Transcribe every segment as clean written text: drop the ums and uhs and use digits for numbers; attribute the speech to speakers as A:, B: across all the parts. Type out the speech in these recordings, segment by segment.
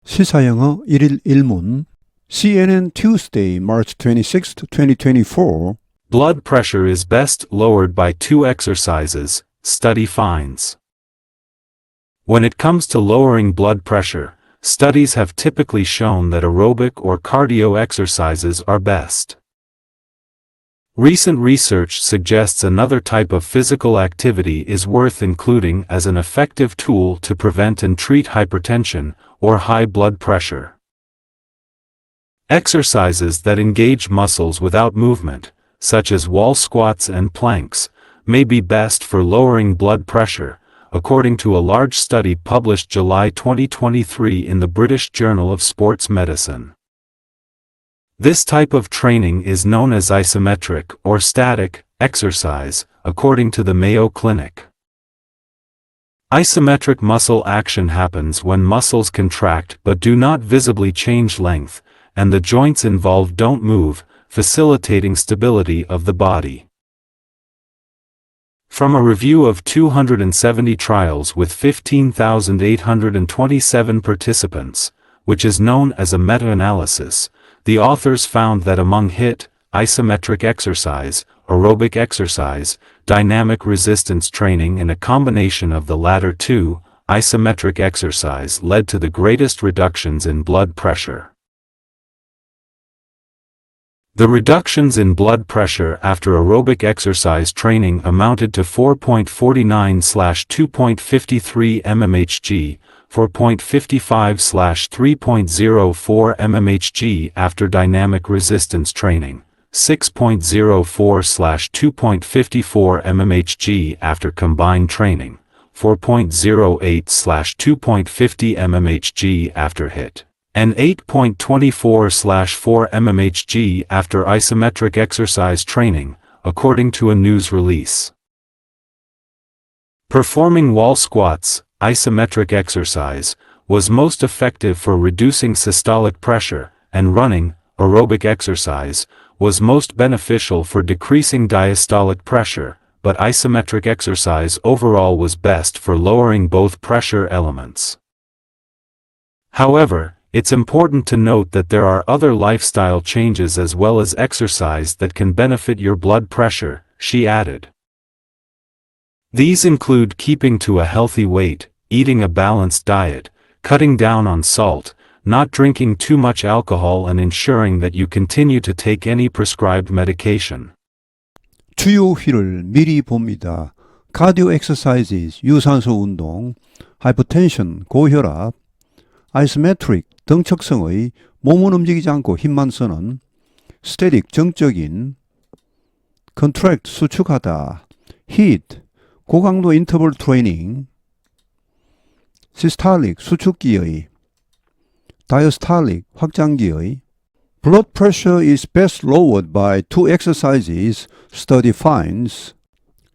A: 시사영어 1일 1문 CNN Tuesday, March 26, 2024
B: Blood pressure is best lowered by 2 exercises, study finds. When it comes to lowering blood pressure, studies have typically shown that aerobic or cardio exercises are best. Recent research suggests another type of physical activity is worth including as an effective tool to prevent and treat hypertension or high blood pressure. Exercises that engage muscles without movement, such as wall squats and planks, may be best for lowering blood pressure, according to a large study published July 2023 in the British Journal of Sports Medicine. This type of training is known as isometric or static exercise, according to the Mayo Clinic. Isometric muscle action happens when muscles contract but do not visibly change length, and the joints involved don't move, facilitating stability of the body. From a review of 270 trials with 15,827 participants, which is known as a meta-analysis, the authors found that among HIIT, isometric exercise, aerobic exercise, dynamic resistance training and a combination of the latter two, isometric exercise led to the greatest reductions in blood pressure. The reductions in blood pressure after aerobic exercise training amounted to 4.49/2.53 mmHg, 4.55/3.04 mmHg after dynamic resistance training, 6.04/2.54 mmHg after combined training, 4.08/2.50 mmHg after HIIT, and 8.24/4 mmHg after isometric exercise training, according to a news release. Performing wall squats, isometric exercise, was most effective for reducing systolic pressure, and running, aerobic exercise, was most beneficial for decreasing diastolic pressure, but isometric exercise overall was best for lowering both pressure elements. However, it's important to note that there are other lifestyle changes as well as exercise that can benefit your blood pressure, she added. These include keeping to a healthy weight, eating a balanced diet, cutting down on salt, not drinking too much alcohol and ensuring that you continue to take any prescribed medication.
A: 주요 휠을 미리 봅니다. Cardio exercises, 유산소 운동, hypertension, 고혈압, isometric, 등척성의 몸은 움직이지 않고 힘만 쓰는, static, 정적인, contract, 수축하다, HIIT, 고강도 인터벌 트레이닝, systolic, 수축기의, diastolic, 확장기의. Blood pressure is best lowered by 2 exercises, study finds.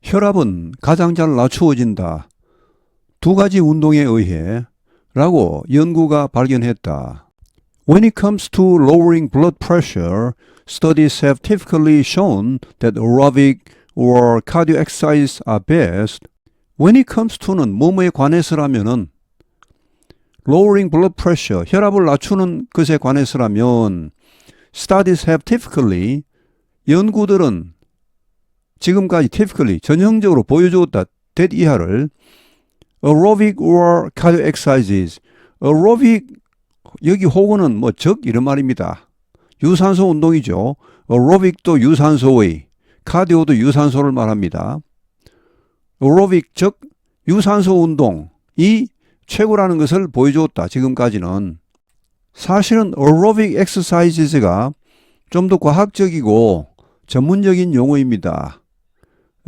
A: 혈압은 가장 잘 낮추어진다. 2가지 운동에 의해 라고 연구가 발견했다. When it comes to lowering blood pressure, studies have typically shown that aerobic or cardio exercises are best. When it comes to는 뭐뭐에 관해서라면은 lowering blood pressure, 혈압을 낮추는 것에 관해서라면 studies have typically, 연구들은 지금까지 typically, 전형적으로 보여주었다. that 이하를 aerobic or cardio exercises, aerobic, 여기 혹은 뭐 즉 이런 말입니다. 유산소 운동이죠. aerobic도 유산소의, 카디오도 유산소를 말합니다. aerobic 즉 유산소 운동이 최고라는 것을 보여주었다. 지금까지는. 사실은 aerobic exercises가 좀 더 과학적이고 전문적인 용어입니다.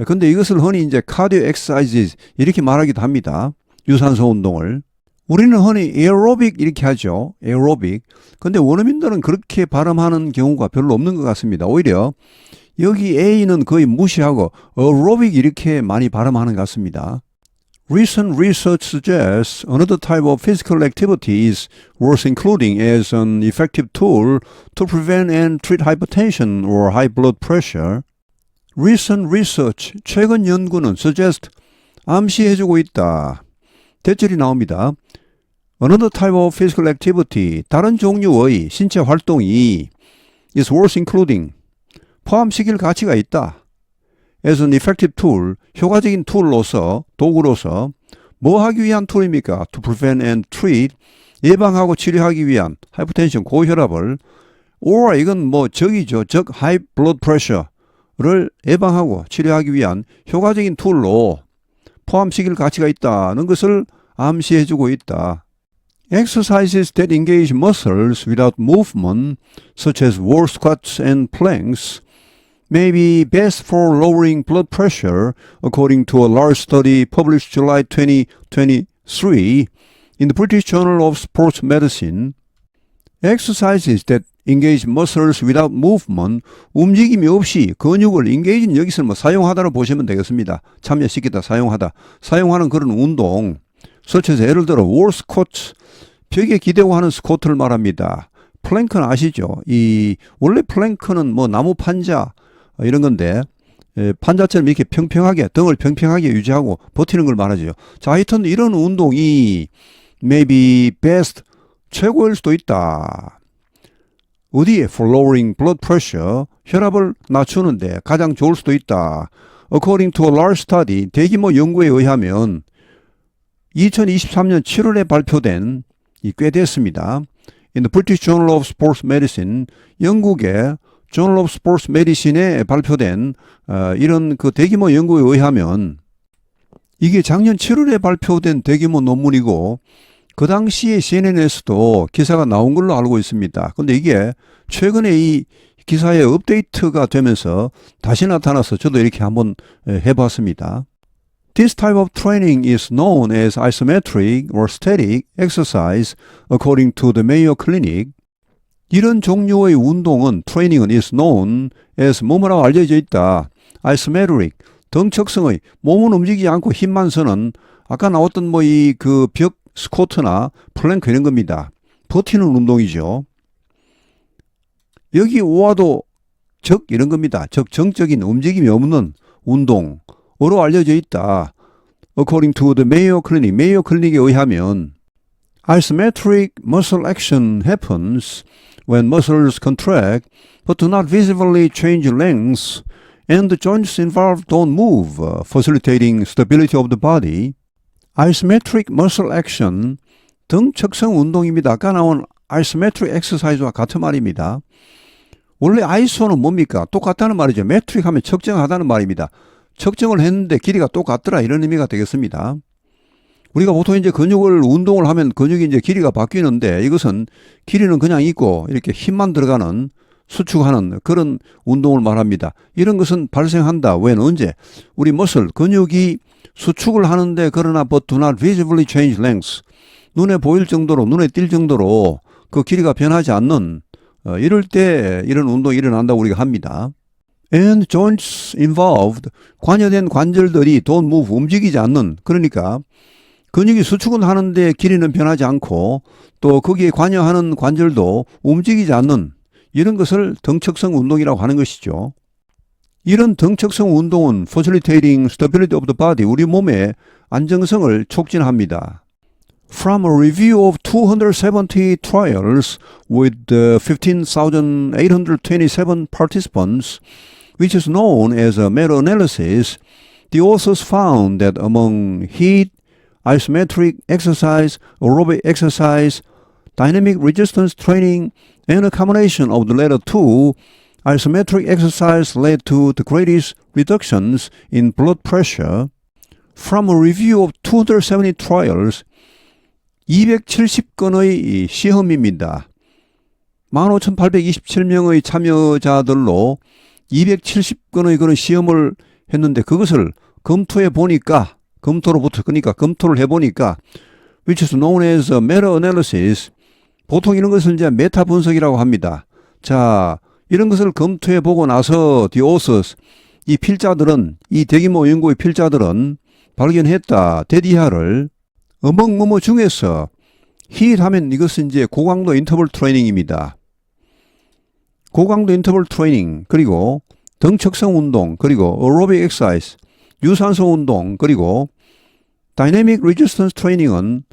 A: 근데 이것을 흔히 이제 cardio exercises 이렇게 말하기도 합니다. 유산소 운동을. 우리는 흔히 aerobic 이렇게 하죠. aerobic. 근데 원어민들은 그렇게 발음하는 경우가 별로 없는 것 같습니다. 오히려 여기 A는 거의 무시하고 aerobic 이렇게 많이 발음하는 것 같습니다. Recent research suggests another type of physical activity is worth including as an effective tool to prevent and treat hypertension or high blood pressure. Recent research, 최근 연구는 suggest, 암시해주고 있다. 대절이 나옵니다. Another type of physical activity, 다른 종류의 신체 활동이 is worth including, 포함시킬 가치가 있다. As an effective tool, 효과적인 툴로서, 도구로서 뭐 하기 위한 툴입니까? To prevent and treat, 예방하고 치료하기 위한 하이퍼텐션, 고혈압을 or 이건 뭐 적이죠. 적 high blood pressure를 예방하고 치료하기 위한 효과적인 툴로 포함시킬 가치가 있다는 것을 암시해주고 있다. Exercises that engage muscles without movement, such as wall squats and planks, may be best for lowering blood pressure, according to a large study published July 2023 in the British Journal of Sports Medicine. Exercises that engage muscles without movement, 움직임이 없이 근육을 engage는 여기서 뭐 사용하다로 보시면 되겠습니다. 참여시키다, 사용하다. 사용하는 그런 운동, such as 예를 들어 wall squats, 벽에 기대고 하는 스쿼트를 말합니다. 플랭크는 아시죠? 원래 플랭크는 뭐 나무 판자 이런 건데 판자처럼 이렇게 평평하게 등을 평평하게 유지하고 버티는 걸 말하죠. 자, 하여튼 이런 운동이 maybe best 최고일 수도 있다. 어디에? For lowering blood pressure, 혈압을 낮추는데 가장 좋을 수도 있다. According to a large study, 대규모 연구에 의하면 2023년 7월에 발표된 꽤 됐습니다. In the British Journal of Sports Medicine, 영국의 Journal of Sports Medicine에 발표된 이런 그 대규모 연구에 의하면 이게 작년 7월에 발표된 대규모 논문이고 그 당시에 CNN에서도 기사가 나온 걸로 알고 있습니다. 근데 이게 최근에 이 기사에 업데이트가 되면서 다시 나타나서 저도 이렇게 한번 해봤습니다. This type of training is known as isometric or static exercise according to the Mayo Clinic. 이런 종류의 운동은 트레이닝은 is known as 뭐뭐라고 알려져 있다. isometric, 등척성의 몸은 움직이지 않고 힘만 쓰는 아까 나왔던 뭐 이 그 벽 스쿼트나 플랭크 이런 겁니다. 버티는 운동이죠. 여기 오와도 적 이런 겁니다. 정적인 움직임이 없는 운동으로 알려져 있다. According to the Mayo Clinic, 메이오 클리닉에 의하면 isometric muscle action happens when muscles contract but do not visibly change length and the joints involved don't move, facilitating stability of the body. isometric muscle action, 등척성 운동입니다. 아까 나온 isometric exercise와 같은 말입니다. 원래 아이소는 뭡니까? 똑같다는 말이죠. metric 하면 측정하다는 말입니다. 측정을 했는데 길이가 똑같더라 이런 의미가 되겠습니다. 우리가 보통 이제 운동을 하면 근육이 이제 길이가 바뀌는데 이것은 길이는 그냥 있고 이렇게 힘만 들어가는 수축하는 그런 운동을 말합니다. 이런 것은 발생한다. 왜? 언제? 우리 근육이 수축을 하는데 그러나 but do not visibly change length. 눈에 보일 정도로 눈에 띌 정도로 그 길이가 변하지 않는 이럴 때 이런 운동이 일어난다고 우리가 합니다. And joints involved, 관여된 관절들이 don't move, 움직이지 않는, 그러니까 근육이 수축은 하는데 길이는 변하지 않고 또 거기에 관여하는 관절도 움직이지 않는 이런 것을 등척성 운동이라고 하는 것이죠. 이런 등척성 운동은 facilitating stability of the body, 우리 몸의 안정성을 촉진합니다. From a review of 270 trials with 15,827 participants, which is known as a meta-analysis, the authors found that among HIIT, isometric exercise, aerobic exercise, dynamic resistance training, and a combination of the latter two, isometric exercise led to the greatest reductions in blood pressure. From a review of 270 trials, 270건의 시험입니다. 15,827명의 참여자들로 270건의 그런 시험을 했는데 그것을 검토해 보니까 검토를 해 보니까 which is known as a meta-analysis, 보통 이런 것을 이제 메타 분석이라고 합니다. 자, 이런 것을 검토해 보고 나서 the authors, 이 필자들은, 이 대규모 연구의 필자들은 발견했다. 대디하를 어멍 중에서 HIIT 하면 이것은 이제 고강도 인터벌 트레이닝입니다. 고강도 인터벌 트레이닝, 그리고 등척성 운동, 그리고 aerobic exercise, 유산소 운동, 그리고 dynamic resistance training은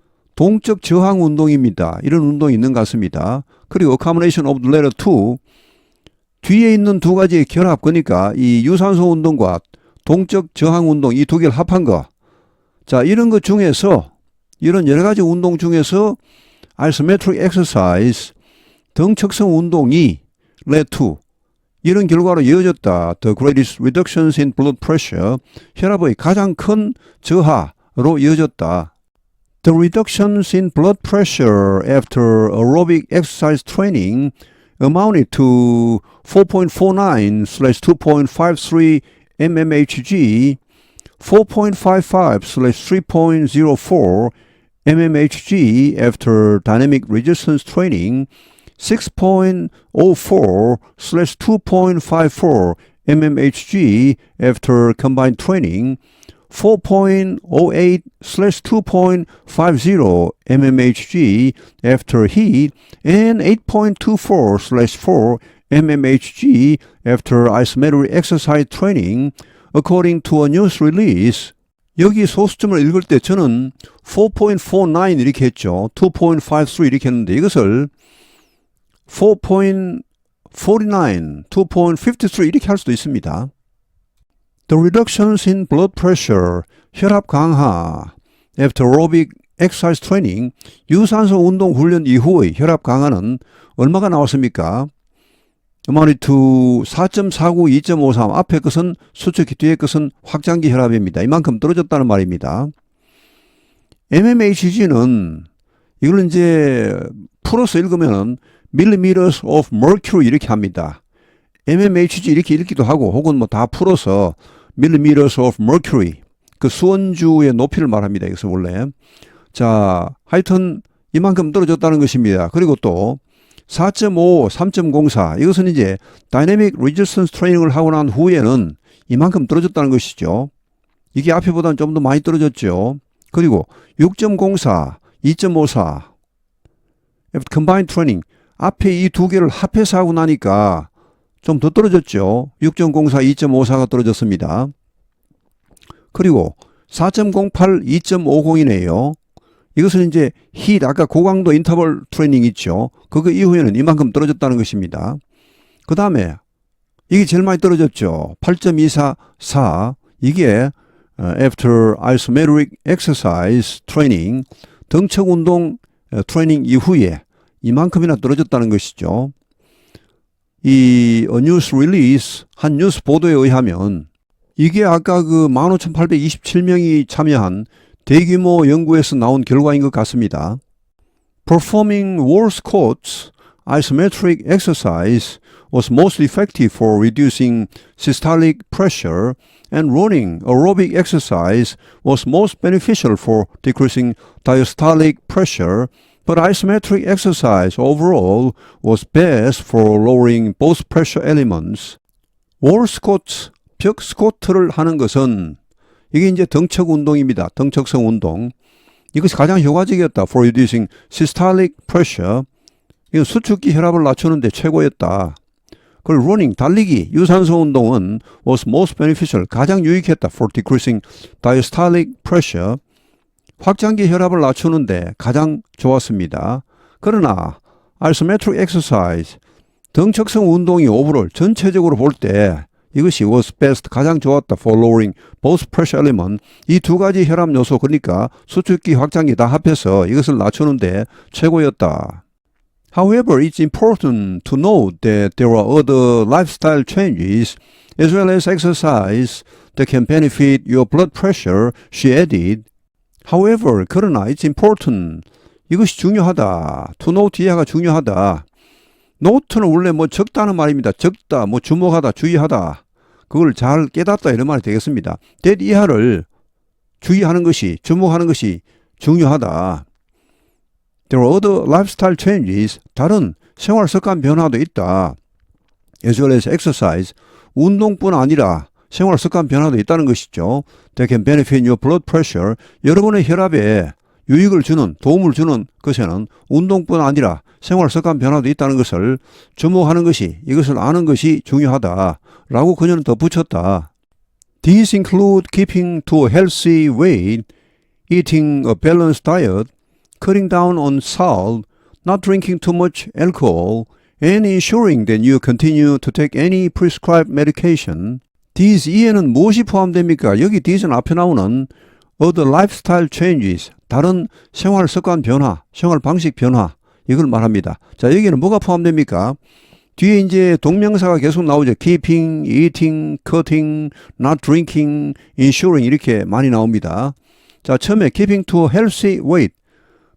A: 동적 저항 운동입니다. 이런 운동이 있는 것 같습니다. 그리고 combination of the latter two, 뒤에 있는 두 가지의 결합, 그러니까 이 유산소 운동과 동적 저항 운동 이 두 개를 합한 거. 자, 이런 것 중에서, 이런 여러 가지 운동 중에서 isometric exercise, 등척성 운동이 led to, 이런 결과로 이어졌다. The greatest reductions in blood pressure, 혈압의 가장 큰 저하로 이어졌다. The reductions in blood pressure after aerobic exercise training amounted to 4.49/2.53 mmHg, 4.55/3.04 mmHg after dynamic resistance training, 6.04/2.54 mmHg after combined training, 4.08/2.50 mmHg after heat, and 8.24/4 mmHg after isometric exercise training, according to a news release. 여기 소수점을 읽을 때 저는 4.49 이렇게 했죠. 2.53 이렇게 했는데 이것을 4.49, 2.53 이렇게 할 수도 있습니다. The reductions in blood pressure, 혈압 강화, after aerobic exercise training, 유산소 운동 훈련 이후의 혈압 강화는 얼마가 나왔습니까? amounted to 4.49, 2.53, 앞에 것은 수축기, 뒤에 것은 확장기 혈압입니다. 이만큼 떨어졌다는 말입니다. mmHg는 이걸 이제 풀어서 읽으면 millimeters of mercury 이렇게 합니다. mmHg 이렇게 읽기도 하고 혹은 뭐 다 풀어서 millimeters of mercury, 그 수원주의 높이를 말합니다. 이것은 원래. 자, 하여튼 이만큼 떨어졌다는 것입니다. 그리고 또 4.5, 3.04 이것은 이제 dynamic resistance 트레이닝을 하고 난 후에는 이만큼 떨어졌다는 것이죠. 이게 앞에보다는 좀 더 많이 떨어졌죠. 그리고 6.04, 2.54 combined training, 앞에 이 두 개를 합해서 하고 나니까 좀 더 떨어졌죠. 6.04, 2.54가 떨어졌습니다. 그리고 4.08, 2.50이네요. 이것은 이제 HIIT, 아까 고강도 인터벌 트레이닝 있죠. 그거 이후에는 이만큼 떨어졌다는 것입니다. 그 다음에 이게 제일 많이 떨어졌죠. 8.244, 이게 after isometric exercise training, 등척 운동 트레이닝 이후에 이만큼이나 떨어졌다는 것이죠. 이 뉴스 릴리스, 한 뉴스 보도에 의하면 이게 아까 그 15,827명이 참여한 대규모 연구에서 나온 결과인 것 같습니다. Performing wall squats, isometric exercise was most effective for reducing systolic pressure, and running aerobic exercise was most beneficial for decreasing diastolic pressure, but isometric exercise overall was best for lowering both pressure elements. wall squats, 벽 스쿼트를 하는 것은 이게 이제 등척 운동입니다. 등척성 운동. 이것이 가장 효과적이었다. For reducing systolic pressure. 이건 수축기 혈압을 낮추는 데 최고였다. 그리고 running, 달리기, 유산소 운동은 was most beneficial. 가장 유익했다. For decreasing diastolic pressure. 확장기 혈압을 낮추는 데 가장 좋았습니다. 그러나 isometric exercise, 등척성 운동이 overall 전체적으로 볼 때 이것이 was best, 가장 좋았다. For lowering both pressure element, 이 두 가지 혈압 요소, 그러니까 수축기, 확장기 다 합해서 이것을 낮추는데 최고였다. However, it's important to note that there are other lifestyle changes as well as exercise that can benefit your blood pressure, she added. However, 그러나 it's important, 이것이 중요하다. To note 이하가 중요하다. 노트는 원래 뭐 적다는 말입니다. 적다, 뭐 주목하다, 주의하다. 그걸 잘 깨닫다 이런 말이 되겠습니다. that 이하를 주의하는 것이, 주목하는 것이 중요하다. There are other lifestyle changes, 다른 생활 습관 변화도 있다. As well as exercise, 운동뿐 아니라 생활 습관 변화도 있다는 것이죠. That can benefit your blood pressure, 여러분의 혈압에 유익을 주는, 도움을 주는 것에는 운동뿐 아니라 생활 습관 변화도 있다는 것을 주목하는 것이, 이것을 아는 것이 중요하다라고 그녀는 덧붙였다. These include keeping to a healthy weight, eating a balanced diet, cutting down on salt, not drinking too much alcohol, and ensuring that you continue to take any prescribed medication. These e에는 무엇이 포함됩니까? 여기 these는 앞에 나오는 other lifestyle changes, 다른 생활 습관 변화, 생활 방식 변화, 이걸 말합니다. 자, 여기는 뭐가 포함됩니까? 뒤에 이제 동명사가 계속 나오죠. keeping, eating, cutting, not drinking, ensuring 이렇게 많이 나옵니다. 자, 처음에 keeping to a healthy weight,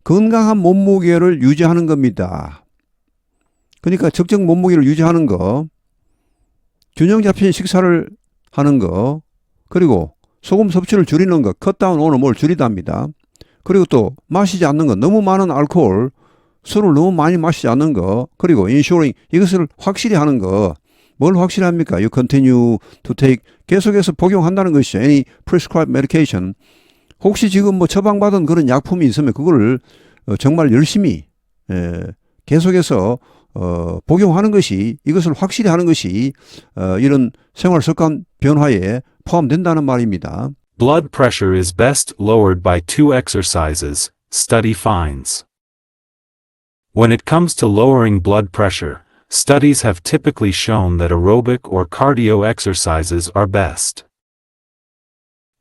A: 건강한 몸무게를 유지하는 겁니다. 그러니까 적정 몸무게를 유지하는 거, 균형 잡힌 식사를 하는 거, 그리고 소금 섭취를 줄이는 거, cut down on은 뭘 줄이답니다. 그리고 또 마시지 않는 거, 너무 많은 알코올, 술을 너무 많이 마시지 않는 거, 그리고 ensuring, 이것을 확실히 하는 거. 뭘 확실히 합니까? You continue to take, 계속해서 복용한다는 것이죠. Any prescribed medication. 혹시 지금 뭐 처방받은 그런 약품이 있으면 그거를 정말 열심히 계속해서 복용하는 것이, 이것을 확실히 하는 것이 이런 생활 습관 변화에 포함된다는 말입니다.
B: Blood pressure is best lowered by 2 exercises, study finds. When it comes to lowering blood pressure, studies have typically shown that aerobic or cardio exercises are best.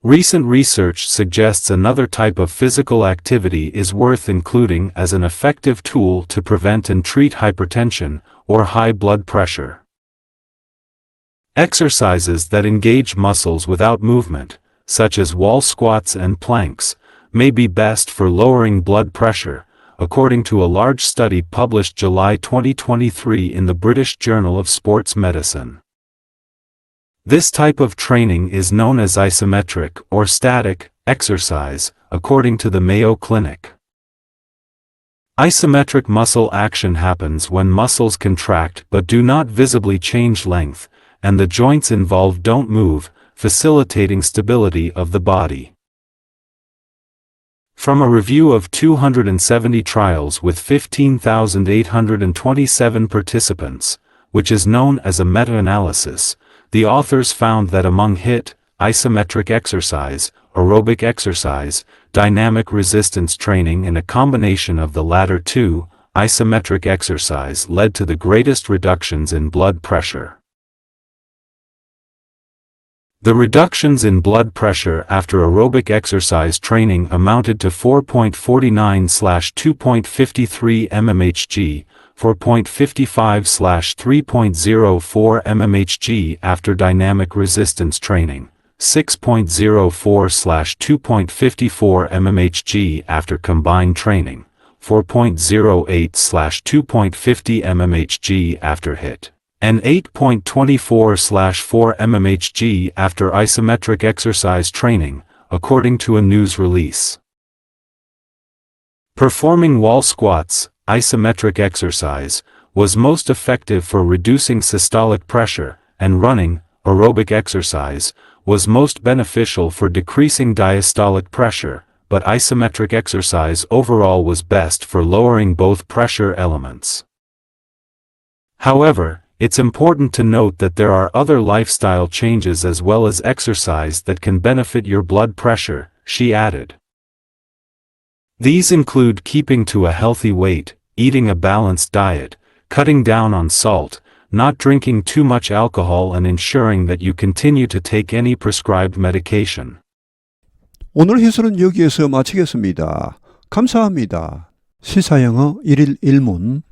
B: Recent research suggests another type of physical activity is worth including as an effective tool to prevent and treat hypertension or high blood pressure. Exercises that engage muscles without movement, such as wall squats and planks, may be best for lowering blood pressure, according to a large study published July 2023 in the British Journal of Sports Medicine. This type of training is known as isometric or static exercise, according to the Mayo Clinic. Isometric muscle action happens when muscles contract but do not visibly change length, and the joints involved don't move, facilitating stability of the body. From a review of 270 trials with 15,827 participants, which is known as a meta-analysis, the authors found that among HIIT, isometric exercise, aerobic exercise, dynamic resistance training and a combination of the latter two, isometric exercise led to the greatest reductions in blood pressure. The reductions in blood pressure after aerobic exercise training amounted to 4.49/2.53 mmHg, 4.55/3.04 mmHg after dynamic resistance training, 6.04/2.54 mmHg after combined training, 4.08/2.50 mmHg after HIIT, and 8.24/4 mmHg after isometric exercise training, according to a news release. Performing wall squats, isometric exercise, was most effective for reducing systolic pressure, and running, aerobic exercise, was most beneficial for decreasing diastolic pressure, but isometric exercise overall was best for lowering both pressure elements. However, it's important to note that there are other lifestyle changes as well as exercise that can benefit your blood pressure, she added. These include keeping to a healthy weight, eating a balanced diet, cutting down on salt, not drinking too much alcohol and ensuring that you continue to take any prescribed medication.
A: 오늘 해설은 여기에서 마치겠습니다. 감사합니다. 시사영어 1일 1문